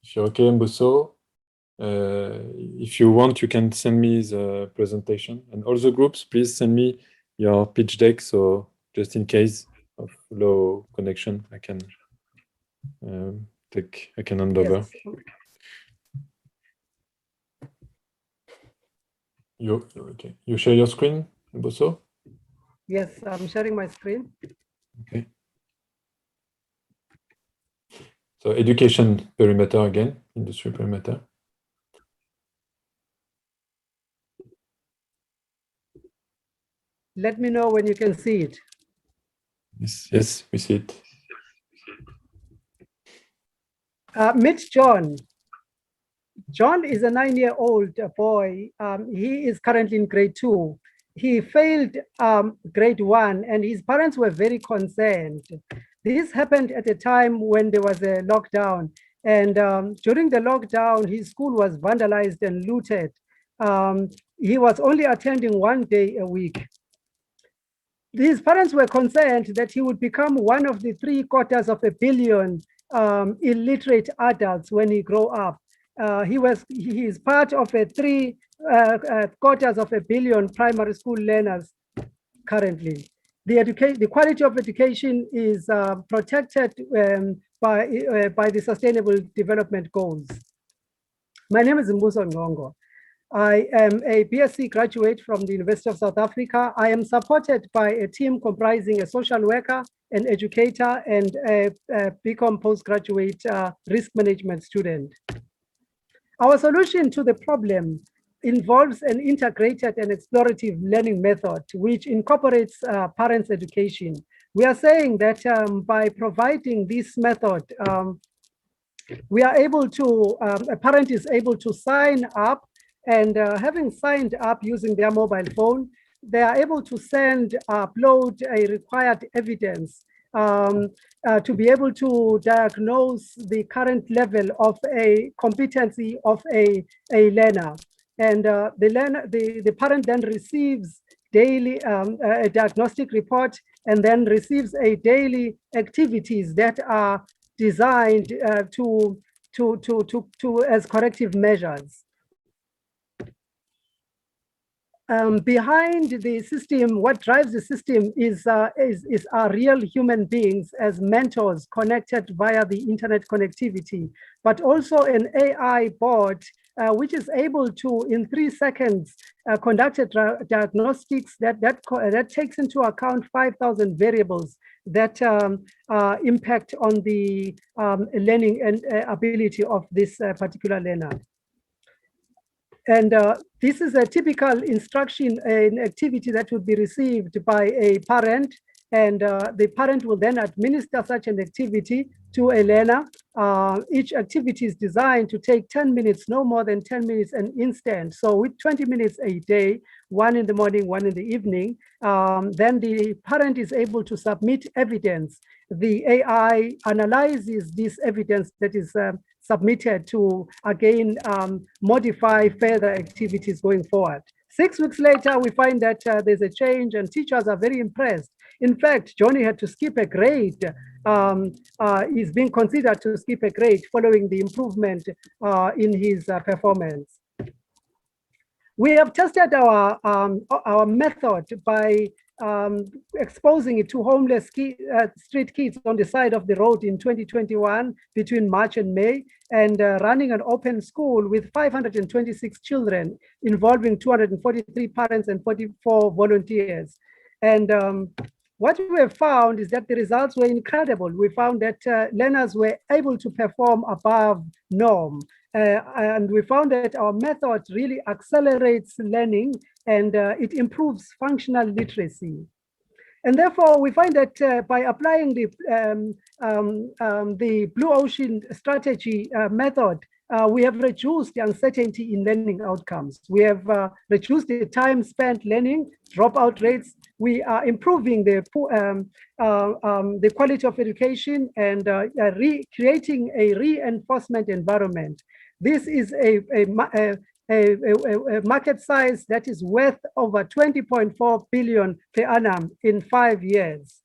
If you're okay, Mbuso, if you want, you can send me the presentation. And all the groups, please send me your pitch deck. So just in case of low connection, I can hand over. Okay. You share your screen, Mbuso? Yes, I'm sharing my screen. Okay. So education perimeter again, industry perimeter. Let me know when you can see it. Yes, we see it. Meet John. John is a 9-year-old boy. He is currently in grade 2. He failed grade 1 and his parents were very concerned. This happened at a time when there was a lockdown. And during the lockdown, his school was vandalized and looted. He was only attending 1 day a week. His parents were concerned that he would become one of the 750 million illiterate adults when he grow up. He is part of a 750 million primary school learners currently. The quality of education is protected by the Sustainable Development Goals. My name is Mbuso Ngcongo. I am a BSc graduate from the University of South Africa. I am supported by a team comprising a social worker, an educator, and a BCom postgraduate risk management student. Our solution to the problem involves an integrated and explorative learning method, which incorporates parents' education. We are saying that by providing this method, we are able to, a parent is able to sign up, and having signed up using their mobile phone, they are able to upload a required evidence to be able to diagnose the current level of a competency of a learner. And the parent then receives daily a diagnostic report and then receives a daily activities that are designed as corrective measures. Behind the system, what drives the system is our real human beings as mentors connected via the internet connectivity, but also an AI bot which is able to, in 3 seconds, conduct a diagnostics that takes into account 5,000 variables that impact on the learning and ability of this particular learner. And this is a typical instruction and activity that would be received by a parent, and the parent will then administer such an activity to a learner. Each activity is designed to take 10 minutes, no more than 10 minutes an instant. So with 20 minutes a day, 1 in the morning, 1 in the evening, then the parent is able to submit evidence. The AI analyzes this evidence that is submitted to, again, modify further activities going forward. 6 weeks later, we find that there's a change and teachers are very impressed. In fact, Johnny had to skip a grade. He's being considered to skip a grade following the improvement in his performance. We have tested our method by exposing it to homeless street kids on the side of the road in 2021 between March and May, and running an open school with 526 children involving 243 parents and 44 volunteers. And what we have found is that the results were incredible. We found that learners were able to perform above norm. And we found that our method really accelerates learning and it improves functional literacy. And therefore, we find that by applying the Blue Ocean strategy method, we have reduced the uncertainty in learning outcomes. We have reduced the time spent learning, dropout rates. We are improving the quality of education and creating a reinforcement environment. This is a market size that is worth over 20.4 billion per annum in 5 years.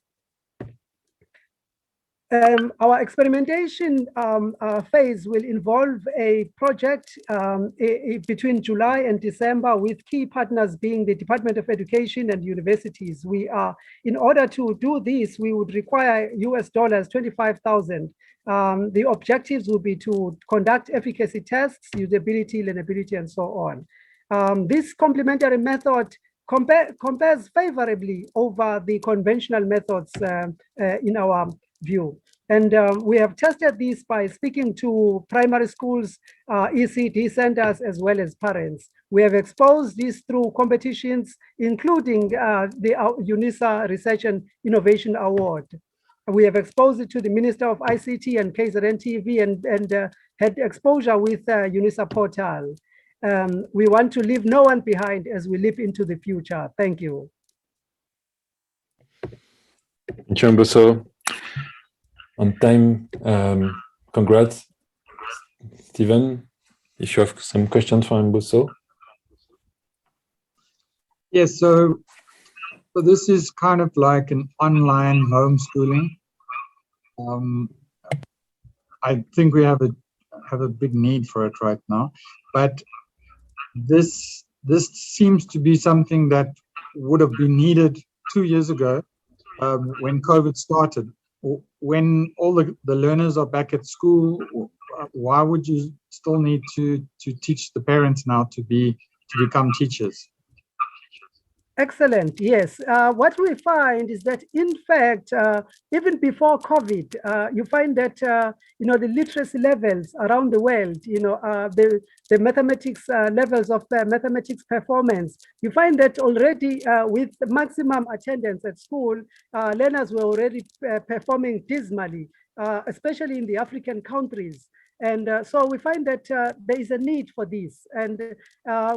Our experimentation phase will involve a project between July and December with key partners being the Department of Education and universities. In order to do this, we would require US dollars 25,000. The objectives will be to conduct efficacy tests, usability, learnability, and so on. This complementary method compares favorably over the conventional methods in our view. And we have tested this by speaking to primary schools, ECD centers, as well as parents. We have exposed this through competitions, including the UNISA Research and Innovation Award. We have exposed it to the Minister of ICT and KZN TV and had exposure with UNISA portal. We want to leave no one behind as we leap into the future. Thank you. Thank you, Mbuso. On time, congrats. Stephen, if you have some questions for Mbuso. Yes, so this is kind of like an online homeschooling. I think we have a big need for it right now, but this seems to be something that would have been needed 2 years ago when COVID started. When all the learners are back at school, why would you still need to teach the parents now to become teachers? Excellent. Yes. What we find is that, in fact, even before COVID, you find that the literacy levels around the world, the mathematics levels of mathematics performance, you find that already with maximum attendance at school, learners were already performing dismally, especially in the African countries. And so we find that there is a need for this, and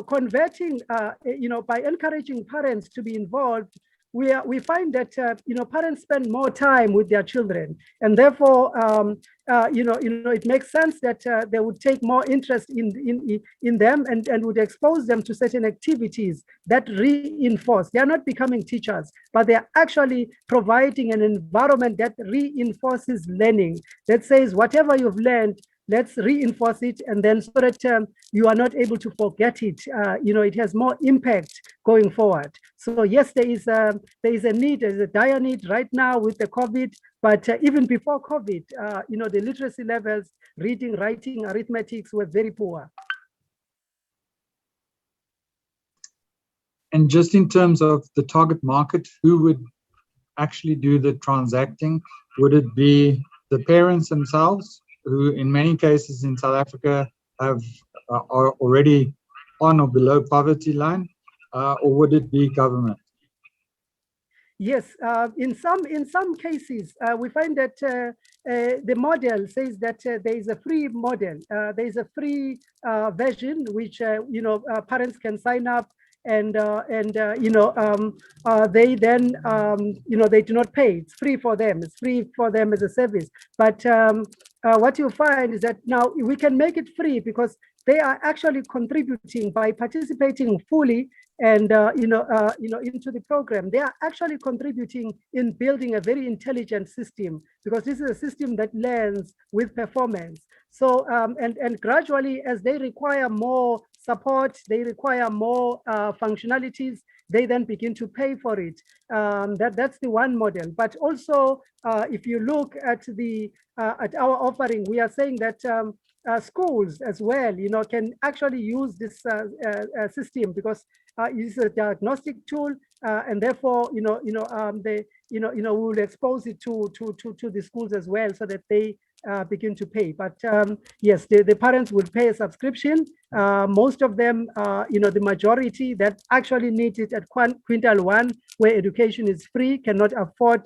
converting, by encouraging parents to be involved, we find that parents spend more time with their children, and therefore it makes sense that they would take more interest in them and would expose them to certain activities that reinforce. They are not becoming teachers, but they are actually providing an environment that reinforces learning, that says whatever you've learned, let's reinforce it, and then so that you are not able to forget it. It has more impact going forward. So yes, there is a need, there's a dire need right now with the COVID, but even before COVID, the literacy levels, reading, writing, arithmetics were very poor. And just in terms of the target market, who would actually do the transacting? Would it be the parents themselves, who in many cases in South Africa are already on or below poverty line, or would it be government? Yes, in some cases, we find that the model says that there is a free model. There is a free version which parents can sign up, and they then they do not pay. It's free for them. It's free for them as a service. But what you find is that now we can make it free because they are actually contributing by participating fully and into the program. They are actually contributing in building a very intelligent system, because this is a system that learns with performance. So and gradually, as they require more support, they require more functionalities, they then begin to pay for it. That's the one model. But also, if you look at our offering, we are saying that schools as well, can actually use this system, because it's a diagnostic tool, and therefore, we will expose it to the schools as well, so that they begin to pay. But yes, the parents will pay a subscription. Most of them, the majority that actually need it at quintile 1, where education is free, cannot afford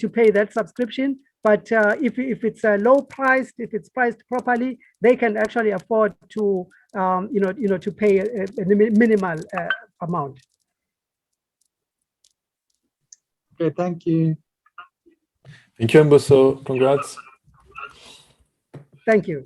to pay that subscription. But if it's low priced, if it's priced properly, they can actually afford to to pay a minimal amount. Okay, thank you. Thank you, Mbuso. Congrats. Thank you.